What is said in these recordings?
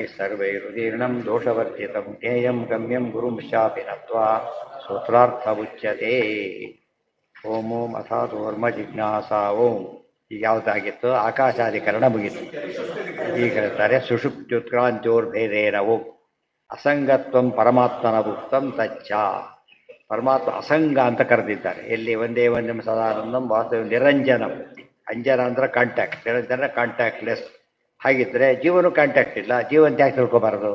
सर्वैरुदीर्णं दोषवर्जितं ज्ञेयं गम्यं गुरुंशापि नत्वा सूत्रार्थमुच्यते ಓಂ ಓಂ ಅಥಾತೋರ್ಮ ಜಿಜ್ಞಾಸಾ ಓಂ ಈಗ ಯಾವುದಾಗಿತ್ತು ಆಕಾಶಾಧಿಕರಣ ಮುಗಿತು. ಈಗ ಹೇಳ್ತಾರೆ ಸುಷುಪ್ತ್ಯುತ್ಕ್ರಾಂತ್ಯೋರ್ಭೇದೇನ ಓಂ ಅಸಂಗತ್ವಂ ಪರಮಾತ್ಮನ ಉಕ್ತಂ ತಚ್ಚ. ಪರಮಾತ್ಮ ಅಸಂಗ ಅಂತ ಕರೆದಿದ್ದಾರೆ. ಎಲ್ಲಿ ಒಂದೇ ಒಂದೇ ಸದಾನಂದಂ ವಾಸ್ತವ ನಿರಂಜನಂ. ಅಂಜನ ಅಂದ್ರೆ ಕಾಂಟ್ಯಾಕ್ಟ್, ನಿರಂಜನ ಕಾಂಟ್ಯಾಕ್ಟ್ಲೆಸ್. ಹಾಗಿದ್ರೆ ಜೀವನು ಕಾಂಟ್ಯಾಕ್ಟ್ ಇಲ್ಲ, ಜೀವಂತ ಯಾಕೆ ತಿಳ್ಕೊಬಾರದು?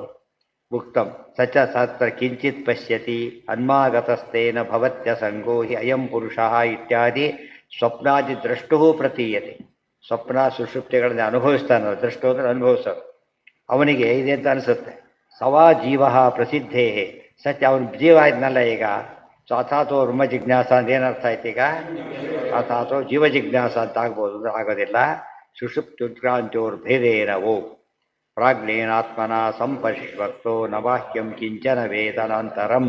ಉಕ್ತಂ ಸಚ ಸತ್ರ ಕಿಂಚಿತ್ ಪಶ್ಯತಿ ಅನ್ಮಾಗತಸ್ತೇನ ಭವತ್ಯ ಸಂಗೋ ಹಿ ಅಯಂ ಪುರುಷಃ ಇತ್ಯಾದಿ ಸ್ವಪ್ನಾದಿ ದ್ರಷ್ಟು ಪ್ರತೀಯತೆ. ಸ್ವಪ್ನ ಸುಷುಪ್ತಿಗಳನ್ನ ಅನುಭವಿಸ್ತಾನೋ, ದೃಷ್ಟು ಅಂದರೆ ಅನುಭವಿಸೋದು. ಅವನಿಗೆ ಇದೆ ಅಂತ ಅನಿಸುತ್ತೆ. ಸವಾ ಜೀವ ಪ್ರಸಿದ್ಧೇ ಸತ್ಯ ಅವನು ಜೀವ ಇದ್ನಲ್ಲ ಈಗ. ಸೊ ಅಥಾತೋ ಬ್ರಹ್ಮ ಜಿಜ್ಞಾಸ ಅಂತ ಏನರ್ಥ ಆಯ್ತು ಈಗ? ಅಥಾತೋ ಜೀವ ಜಿಜ್ಞಾಸ ಅಂತ ಆಗ್ಬೋದು, ಅಂದ್ರೆ ಆಗೋದಿಲ್ಲ. ಸುಷುಪ್ತ್ಯುತ್ಕ್ರಾಂತ್ಯೋರ್ಭೇದೇನವೋ ಪ್ರಾಜ್ಞೇನಾತ್ಮನ ಸಂಪಶ್ವಕ್ತೋ ನ ಬಾಹ್ಯಂ ಕಿಂಚನ ವೇದನಾಂತರಂ.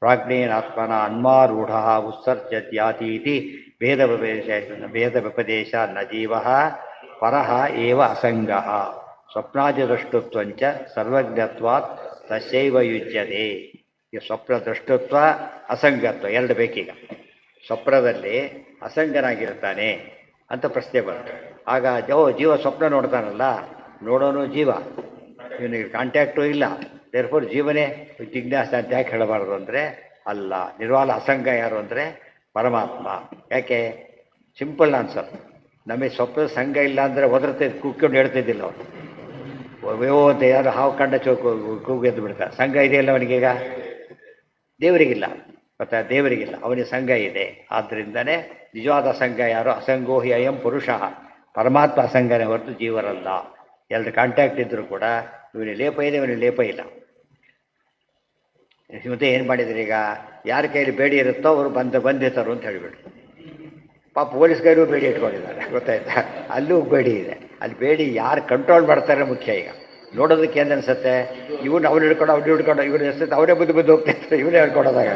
ಪ್ರಾಜ್ಞೇನಾತ್ಮನ ಅನ್ಮಾರೂಢ ಉತ್ಸರ್ಜತ್ಯಾತೀತಿ ವೇದವ್ಯಪದೇಶ ನ ಜೀವ ಪರಃ ಏವ ಅಸಂಗಃ. ಸ್ವಪ್ನಾದಿದೃಷ್ಟುತ್ವಂಚ ಸರ್ವಜ್ಞತ್ವಾತ್ ತಸ್ಯೈವ ಯುಜ್ಯತೆ. ಈ ಸ್ವಪ್ನ ದೃಷ್ಟುತ್ವ ಅಸಂಗತ್ವ ಎರಡು ಬೇಕೀಗ. ಸ್ವಪ್ನದಲ್ಲಿ ಅಸಂಗನಾಗಿರ್ತಾನೆ ಅಂತ ಪ್ರಶ್ನೆ ಬಂತು. ಆಗ ಜೀವ ಸ್ವಪ್ನ ನೋಡ್ತಾನಲ್ಲ, ನೋಡೋನು ಜೀವ, ಇವನಿಗೆ ಕಾಂಟ್ಯಾಕ್ಟು ಇಲ್ಲ. ದೇರ್ಫೋರ್ ಜೀವನೇ ಜಿಜ್ಞಾಸ ಅಂತ ಯಾಕೆ ಹೇಳಬಾರ್ದು ಅಂದರೆ ಅಲ್ಲ. ನಿರ್ವಾಲ ಅಸಂಗ ಯಾರು ಅಂದರೆ ಪರಮಾತ್ಮ. ಯಾಕೆ? Simple answer. ನಮಗೆ ಸ್ವಪ್ನ ಸಂಘ ಇಲ್ಲ ಅಂದರೆ ಒದರ್ತಿದ್ದು ಕೂಗ್ಕೊಂಡು ಹೇಳ್ತಿದ್ದಿಲ್ಲ ಅವನು. ವ್ಯೋ ಅಂತ ಯಾರು ಹಾವು ಕಂಡ ಕೂಗೆದ್ದು ಬಿಡ್ತಾರೆ. ಸಂಘ ಇದೆಯಲ್ಲ ಅವನಿಗೀಗ. ದೇವರಿಗಿಲ್ಲ, ಗೊತ್ತಾ? ದೇವರಿಗಿಲ್ಲ, ಅವನಿಗೆ ಸಂಘ ಇದೆ. ಆದ್ದರಿಂದನೇ ನಿಜವಾದ ಸಂಘ ಯಾರು? ಅಸಂಗೋ ಹಿ ಅಯಂ ಪುರುಷಃ. ಪರಮಾತ್ಮ ಅಸಂಗನೇ ಹೊರತು ಜೀವರಲ್ಲ. ಎರಡು ಕಾಂಟ್ಯಾಕ್ಟ್ ಇದ್ದರೂ ಕೂಡ ಇವನಿಗೆ ಲೇಪ ಇದೆ, ಇವನಿಗೆ ಲೇಪ ಇಲ್ಲ. ಮತ್ತೆ ಏನು ಮಾಡಿದ್ರು ಈಗ? ಯಾರ ಕೈಯಲ್ಲಿ ಬೇಡಿ ಇರುತ್ತೋ ಅವರು ಬಂದಿರ್ತಾರೋ ಅಂತ ಹೇಳಿಬಿಟ್ರು. ಪಾಪ ಪೊಲೀಸ್ ಕೈಲೂ ಬೇಡಿ ಇಟ್ಕೊಂಡಿದ್ದಾರೆ, ಗೊತ್ತಾಯ್ತಾ? ಅಲ್ಲೂ ಬೇಡಿ ಇದೆ. ಅಲ್ಲಿ ಬೇಡಿ ಯಾರು ಕಂಟ್ರೋಲ್ ಮಾಡ್ತಾರೆ ಮುಖ್ಯ. ಈಗ ನೋಡೋದಕ್ಕೆ ಏನು ಅನಿಸುತ್ತೆ? ಅವ್ನು ಹಿಡ್ಕೊಂಡು ಇವ್ರು ಅನಿಸುತ್ತೆ ಅವರೇ ಬುದ್ದು ಹೋಗ್ತಿರ್ತಾರೆ, ಇವರೇ ಹೇಳ್ಕೊಡೋದಾಗ.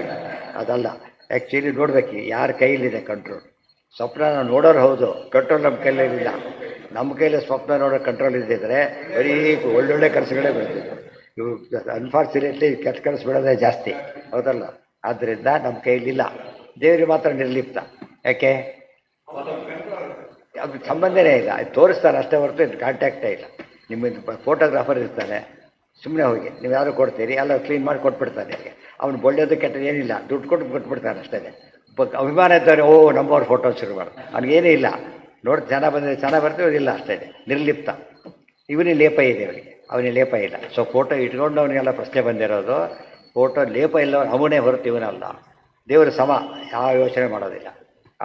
ಅದಲ್ಲ, ಆ್ಯಕ್ಚುಲಿ ನೋಡ್ಬೇಕು ಯಾರ ಕೈಲಿದೆ ಕಂಟ್ರೋಲ್. ಸ್ವಪ್ನ ನಾವು ನೋಡೋರು ಹೌದು, ಕಂಟ್ರೋಲ್ ನಮ್ಮ ಕೈಲಿಲ್ಲ. ನಮ್ಮ ಕೈಲಿ ಸ್ವಪ್ನ ನೋಡೋ ಕಂಟ್ರೋಲ್ ಇದ್ದಿದ್ರೆ ಬರೀ ಒಳ್ಳೊಳ್ಳೆ ಕನಸುಗಳೇ ಬೀಳ್ತಿತ್ತು. ಇವು ಅನ್ಫಾರ್ಚುನೇಟ್ಲಿ ಕೆಟ್ಟ ಕನಸು ಬಿಡೋದೇ ಜಾಸ್ತಿ, ಹೌದಲ್ಲ? ಆದ್ದರಿಂದ ನಮ್ಮ ಕೈಲಿಲ್ಲ. ದೇವರಿಗೆ ಮಾತ್ರ ನಿರ್ಲಿಪ್ತ. ಯಾಕೆ? ಅದು ಸಂಬಂಧನೇ ಇಲ್ಲ. ತೋರಿಸ್ತಾರೆ ಅಷ್ಟೇ ಹೊರತು ಇದು ಕಾಂಟ್ಯಾಕ್ಟೇ ಇಲ್ಲ. ನಿಮ್ಮ ಫೋಟೋಗ್ರಾಫರ್ ಇರ್ತಾನೆ, ಸುಮ್ಮನೆ ಹೋಗಿ ನೀವು ಯಾರು ಕೊಡ್ತೀರಿ, ಎಲ್ಲ ಕ್ಲೀನ್ ಮಾಡಿ ಕೊಟ್ಬಿಡ್ತಾನೆ. ಅವನು ಒಳ್ಳೆಯದು ಕೆಟ್ಟದ್ದು ಏನಿಲ್ಲ, ದುಡ್ಡು ಕೊಟ್ಟು ಕೊಟ್ಬಿಡ್ತಾನೆ ಅಷ್ಟೇ. ಅಭಿಮಾನ ಇದ್ದವ್ರೆ, ಓ ನಮ್ಮವ್ರ ಫೋಟೋ ಶುರು ಮಾಡಿ, ಅವನಿಗೇನೇ ಇಲ್ಲ. ನೋಡಿ ಚೆನ್ನಾಗಿ ಬಂದರೆ ಚೆನ್ನಾಗಿ ಬರ್ತೀವಿ, ಇಲ್ಲ ಅಷ್ಟೇ. ನಿರ್ಲಿಪ್ತ. ಇವನಿಗೆ ಲೇಪ ಇದೆ, ಅವನಿಗೆ ಲೇಪ ಇಲ್ಲ. ಸೊ ಫೋಟೋ ಇಟ್ಕೊಂಡು ಅವನಿಗೆಲ್ಲ ಪ್ರಶ್ನೆ ಬಂದಿರೋದು. ಫೋಟೋ ಲೇಪ ಇಲ್ಲ, ಅವನೇ ಹೊರತು ಇವನಲ್ಲ. ದೇವರು ಸಮ, ಯಾವ ಯೋಚನೆ ಮಾಡೋದಿಲ್ಲ.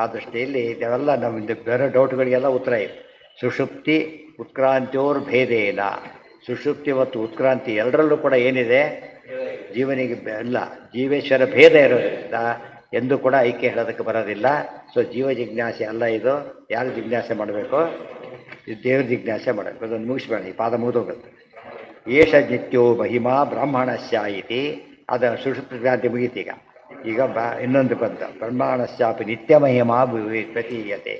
ಆ ದೃಷ್ಟಿಯಲ್ಲಿ ಇದೆಲ್ಲ ನಮ್ಮಿಂದ ಬೇರೆ ಡೌಟ್ಗಳಿಗೆಲ್ಲ ಉತ್ತರ ಇದೆ. ಸುಷುಪ್ತಿ ಉತ್ಕ್ರಾಂತ್ಯೋರ್ಭೇದೇನ. ಸುಷುಪ್ತಿ ಮತ್ತು ಉತ್ಕ್ರಾಂತಿ ಎರಡರಲ್ಲೂ ಕೂಡ ಏನಿದೆ? ಜೀವನಿಗೆ ಇಲ್ಲ, ಜೀವೇಶ್ವರ ಭೇದ ಇರೋದ್ರಿಂದ ಎಂದು ಕೂಡ ಐಕ್ಯ ಹೇಳೋದಕ್ಕೆ ಬರೋದಿಲ್ಲ. ಸೊ ಜೀವ ಜಿಜ್ಞಾಸೆ ಅಲ್ಲ ಇದು. ಯಾರು ಜಿಜ್ಞಾಸೆ ಮಾಡಬೇಕು? ದೇವ್ರ ಜಿಜ್ಞಾಸೆ ಮಾಡಬೇಕು. ಅದನ್ನು ಮುಗಿಸ್ಬೇಡ, ಈ ಪಾದ ಮುಗಿದೋಗುತ್ತೆ. ಏಷ ನಿತ್ಯೋ ಮಹಿಮಾ ಬ್ರಾಹ್ಮಣಸ್ಯ ಇತಿ. ಅದು ಸುಷುಪ್ತಿ ಕ್ರಾಂತಿ ಮುಗೀತೀಗ. ಈಗ ಇನ್ನೊಂದು ಪದ, ಬ್ರಹ್ಮಾಣಸ್ಯಾಪಿ ನಿತ್ಯ ಮಹಿಮಾ ಪ್ರತೀಯತೆ.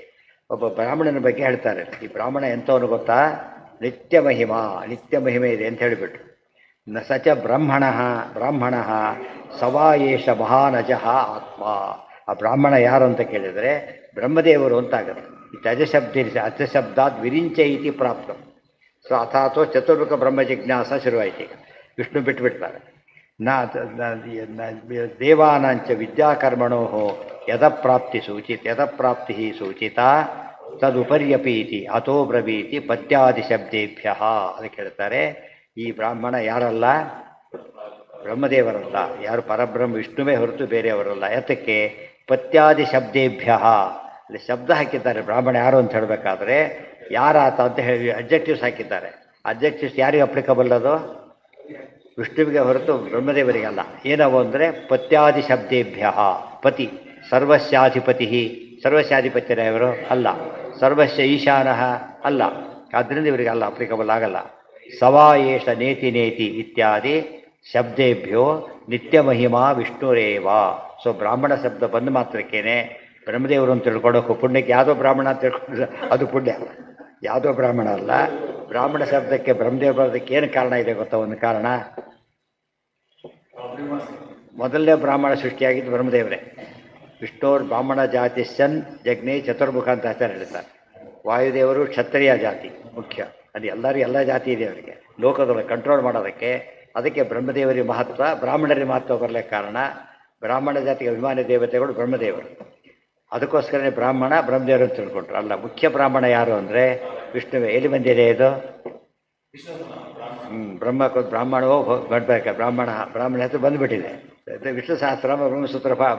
ಒಬ್ಬ ಬ್ರಾಹ್ಮಣನ ಬಗ್ಗೆ ಹೇಳ್ತಾರೆ. ಈ ಬ್ರಾಹ್ಮಣ ಎಂಥವನು ಗೊತ್ತಾ? ನಿತ್ಯ ಮಹಿಮಾ, ನಿತ್ಯ ಮಹಿಮೆ ಇದೆ ಅಂತ ಹೇಳಿಬಿಟ್ರು. ನ ಸಚ ಬ್ರಾಹ್ಮಣ ಸವಾಯೇಷ ಮಹಾನಜಃ ಆತ್ಮ. ಆ ಬ್ರಾಹ್ಮಣ ಯಾರು ಅಂತ ಕೇಳಿದರೆ ಬ್ರಹ್ಮದೇವರು ಅಂತಾಗುತ್ತೆ. ಅಜಶಬ್ದಾತ್ ವಿರಿಂಚ ಇತಿ ಪ್ರಾಪ್ತ. ಸೊ ಅಥಾತೋ ಚತುರ್ಮುಖ ಬ್ರಹ್ಮ ಜಿಜ್ಞಾಸ ಶುರುವಾಯಿತು. ಈಗ ವಿಷ್ಣು ಬಿಟ್ಟುಬಿಡ್ತಾರೆ. ದೇವಾನಾಂಚ ವಿದ್ಯಾಕರ್ಮಣೋ ಯದಪ್ರಾಪ್ತಿ ಸೂಚಿತ ತದುಪರ್ಯಪೀತಿ ಅಥೋ ಬ್ರವೀತಿ ಪತ್ಯಾದಿ ಶಬ್ದೇಭ್ಯ. ಅದಕ್ಕೆ ಹೇಳ್ತಾರೆ ಈ ಬ್ರಾಹ್ಮಣ ಯಾರಲ್ಲ? ಬ್ರಹ್ಮದೇವರಲ್ಲ. ಯಾರು? ಪರಬ್ರಹ್ಮ ವಿಷ್ಣುವೇ ಹೊರತು ಬೇರೆಯವರಲ್ಲ. ಯಾತಕ್ಕೆ? ಪತ್ಯಾದಿ ಶಬ್ದೇಭ್ಯ. ಅಲ್ಲಿ ಶಬ್ದ ಹಾಕಿದ್ದಾರೆ. ಬ್ರಾಹ್ಮಣ ಯಾರು ಅಂತ ಹೇಳಬೇಕಾದ್ರೆ ಯಾರಾತ ಅಂತ ಹೇಳಿ ಅಬ್ಜೆಕ್ಟಿವ್ಸ್ ಹಾಕಿದ್ದಾರೆ. ಅಬ್ಜೆಕ್ಟಿವ್ಸ್ ಯಾರಿಗೆ ಅಪ್ಲಿಕಬಲ್? ಅದು ವಿಷ್ಣುವಿಗೆ ಹೊರತು ಬ್ರಹ್ಮದೇವರಿಗಲ್ಲ. ಏನವು ಅಂದರೆ ಪತ್ಯಾದಿ ಶಬ್ದೇಭ್ಯ. ಪತಿ ಸರ್ವಸ್ಯಾಧಿಪತಿ. ಸರ್ವಸ್ಯಾಧಿಪತ್ಯರ ಇವರು ಅಲ್ಲ. ಸರ್ವಸ್ಯ ಈಶಾನಃ ಅಲ್ಲ. ಆದ್ದರಿಂದ ಇವರಿಗೆ ಅಲ್ಲ, ಅಪ್ಲಿಕಬಲ್ ಆಗಲ್ಲ. ಸವಾಯೇಷ ನೇತಿ ಇತ್ಯಾದಿ ಶಬ್ದೇಭ್ಯೋ ನಿತ್ಯ ಮಹಿಮಾ ವಿಷ್ಣುರೇವ. ಸೊ ಬ್ರಾಹ್ಮಣ ಶಬ್ದ ಬಂದ ಮಾತ್ರಕ್ಕೇನೆ ಬ್ರಹ್ಮದೇವರು ಅಂತ ತಿಳ್ಕೊಳೋಕೆ ಪುಣ್ಯಕ್ಕೆ ಯಾವುದೋ ಬ್ರಾಹ್ಮಣ ಅಂತ ತಿಳ್ಕೊಂಡ್ರೆ ಅದು ಪುಣ್ಯ. ಯಾವುದೋ ಬ್ರಾಹ್ಮಣ ಅಲ್ಲ, ಬ್ರಾಹ್ಮಣ ಶಬ್ದಕ್ಕೆ ಬ್ರಹ್ಮದೇವ ಬರೋದಕ್ಕೆ ಏನು ಕಾರಣ ಇದೆ ಗೊತ್ತಾ? ಒಂದು ಕಾರಣ, ಮೊದಲನೇ ಬ್ರಾಹ್ಮಣ ಸೃಷ್ಟಿಯಾಗಿದ್ದು ಬ್ರಹ್ಮದೇವರೇ. ವಿಷ್ಣೋರ್ ಬ್ರಾಹ್ಮಣ ಜಾತಿ ಸನ್ ಜಗ್ನಿ ಚತುರ್ಮುಖ ಅಂತ ಆಚಾರ ಹೇಳ್ತಾರೆ. ವಾಯುದೇವರು ಕ್ಷತ್ರಿಯ ಜಾತಿ ಮುಖ್ಯ, ಅದು ಎಲ್ಲರೂ ಎಲ್ಲ ಜಾತಿ ಇದೆ ಅವರಿಗೆ ಲೋಕದಲ್ಲಿ ಕಂಟ್ರೋಲ್ ಮಾಡೋದಕ್ಕೆ. ಅದಕ್ಕೆ ಬ್ರಹ್ಮದೇವರಿಗೆ ಮಹತ್ವ, ಬ್ರಾಹ್ಮಣರಿಗೆ ಮಹತ್ವ ಬರಲಿಕ್ಕೆ ಕಾರಣ ಬ್ರಾಹ್ಮಣ ಜಾತಿಗೆ ಅಭಿಮಾನಿ ದೇವತೆಗಳು ಬ್ರಹ್ಮದೇವರು. ಅದಕ್ಕೋಸ್ಕರನೇ ಬ್ರಹ್ಮದೇವರು ಅಂತ ತಿಳ್ಕೊಂಡ್ರು. ಅಲ್ಲ, ಮುಖ್ಯ ಬ್ರಾಹ್ಮಣ ಯಾರು ಅಂದರೆ ವಿಷ್ಣುವೇ. ಎಲ್ಲಿ ಬಂದಿದೆ ಇದು? ಬ್ರಾಹ್ಮಣವೋ ಗಡ್ಬೇಕು, ಬ್ರಾಹ್ಮಣ ಹೆಸರು ಬಂದುಬಿಟ್ಟಿದೆ. ವಿಷ್ಣು ಸಹಸ್ರ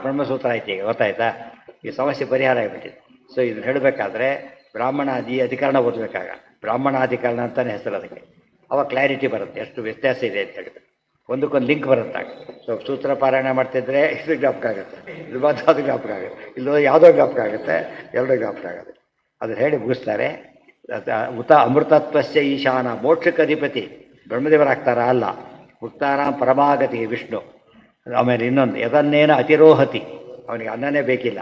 ಬ್ರಹ್ಮಸೂತ್ರ ಆಯ್ತು. ಈಗ ಗೊತ್ತಾಯ್ತಾ? ಈ ಸಮಸ್ಯೆ ಪರಿಹಾರ ಆಗಿಬಿಟ್ಟಿದೆ. ಸೊ ಇದನ್ನು ಹೇಳಬೇಕಾದ್ರೆ ಬ್ರಾಹ್ಮಣಾದಿ ಅಧಿಕರಣ ಓದಬೇಕಾಗ ಬ್ರಾಹ್ಮಣಾಧಿಕರಣ ಅಂತಲೇ ಹೆಸರು ಅದಕ್ಕೆ. ಅವಾಗ ಕ್ಲಾರಿಟಿ ಬರುತ್ತೆ ಎಷ್ಟು ವ್ಯತ್ಯಾಸ ಇದೆ ಅಂತ ಹೇಳಿದ್ರೆ. ಒಂದಕ್ಕೊಂದು ಲಿಂಕ್ ಬರುತ್ತಾಗ. ಸೊ ಸೂತ್ರ ಪಾರಾಯಣ ಮಾಡ್ತಿದ್ರೆ ಇಷ್ಟು ಜ್ಞಾಪಕ ಆಗುತ್ತೆ, ಇದು ಮಾತ್ರ ಅದು ಜ್ಞಾಪಕ ಆಗುತ್ತೆ, ಇಲ್ಲೋ ಯಾವುದೋ ಜ್ಞಾಪಕ ಆಗುತ್ತೆ, ಎರಡೋ ಜ್ಞಾಪಕ ಆಗುತ್ತೆ. ಅದನ್ನು ಹೇಳಿ ಮುಗಿಸ್ತಾರೆ. ಉತ ಅಮೃತತ್ವಸ್ಯ ಈಶಾನ, ಮೋಕ್ಷಕ್ಕೆ ಅಧಿಪತಿ ಬ್ರಹ್ಮದೇವರಾಗ್ತಾರ? ಅಲ್ಲ, ಮುಕ್ತಾನಾಂ ಪರಮಾಗತಿ ವಿಷ್ಣು. ಆಮೇಲೆ ಇನ್ನೊಂದು, ಯದನ್ನೇನ ಅತಿರೋಹತಿ, ಅವನಿಗೆ ಅನ್ನನೇ ಬೇಕಿಲ್ಲ.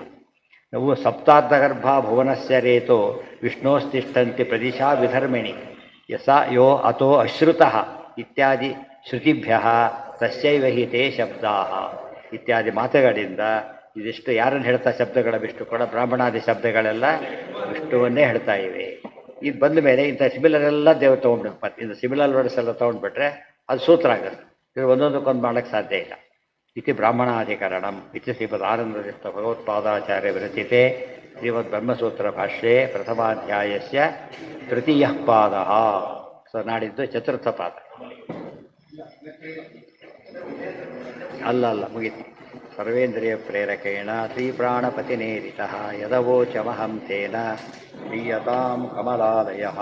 ನಾವು ಸಪ್ತಾರ್ಧಗರ್ಭ ಭುವನಸ್ಯ ರೇತೋ ವಿಷ್ಣೋಸ್ತಿಷ್ಠಂತಿ ಪ್ರದಿಶಾ ವಿಧರ್ಮಿಣಿ ಯಸ ಯೋ ಅಥೋ ಅಶ್ರುತಃ ಇತ್ಯಾದಿ ಶ್ರುತಿಭ್ಯ ತಸ್ಯೈವ ಹಿ ತೇ ಶಬ್ದಾ ಇತ್ಯಾದಿ ಮಾತುಗಳಿಂದ ಇದಿಷ್ಟು ಯಾರನ್ನು ಹೇಳ್ತಾ ಶಬ್ದಗಳ ವಿಷ್ಣು ಕೂಡ ಬ್ರಾಹ್ಮಣಾದಿ ಶಬ್ದಗಳೆಲ್ಲ ವಿಷ್ಣುವನ್ನೇ ಹೇಳ್ತಾ ಇವೆ. ಇದು ಬಂದ ಮೇಲೆ ಇಂಥ ಸಿಮಿಲರ್ ಎಲ್ಲ ದೇವರು ತೊಗೊಂಡ್ಬಿಟ್ಟು ಮತ್ತೆ ಇದು ಸಿಮಿಲರ್ ವರ್ಡ್ಸ್ ಎಲ್ಲ ತೊಗೊಂಡ್ಬಿಟ್ರೆ ಅದು ಸೂತ್ರ ಆಗುತ್ತೆ. ಇದು ಒಂದೊಂದಕ್ಕೊಂದು ಮಾಡೋಕ್ಕೆ ಸಾಧ್ಯ ಇಲ್ಲ. ಇತಿ ಬ್ರಾಹ್ಮಣಾಧಿಕರಣಂ ಇತಿ ಶ್ರೀಮದ್ ಆನಂದತೀರ್ಥ ಭಗವತ್ಪಾದಾಚಾರ್ಯ ವಿರಚಿತೆ ಶ್ರೀಮದ್ ಬ್ರಹ್ಮಸೂತ್ರ ಭಾಷ್ಯೆ ಪ್ರಥಮಾಧ್ಯಾಯಸ್ಯ ತೃತೀಯಃ ಪಾದಃ. ಸೊ ನಾಡಿದ್ದು ಚತುರ್ಥ ಪಾದ. ಅಲ್ಲ ಮುಗಿತು. ಸರ್ವೇಂದ್ರಿಯ ಪ್ರೇರಕೇಣ ಶ್ರೀಪ್ರಾಣಪತಿನೇರಿತಃ ಯದವೋಚಮಹಂ ತೇನ ಪ್ರೀಯತಾಂ ಕಮಲಾಲಯಃ.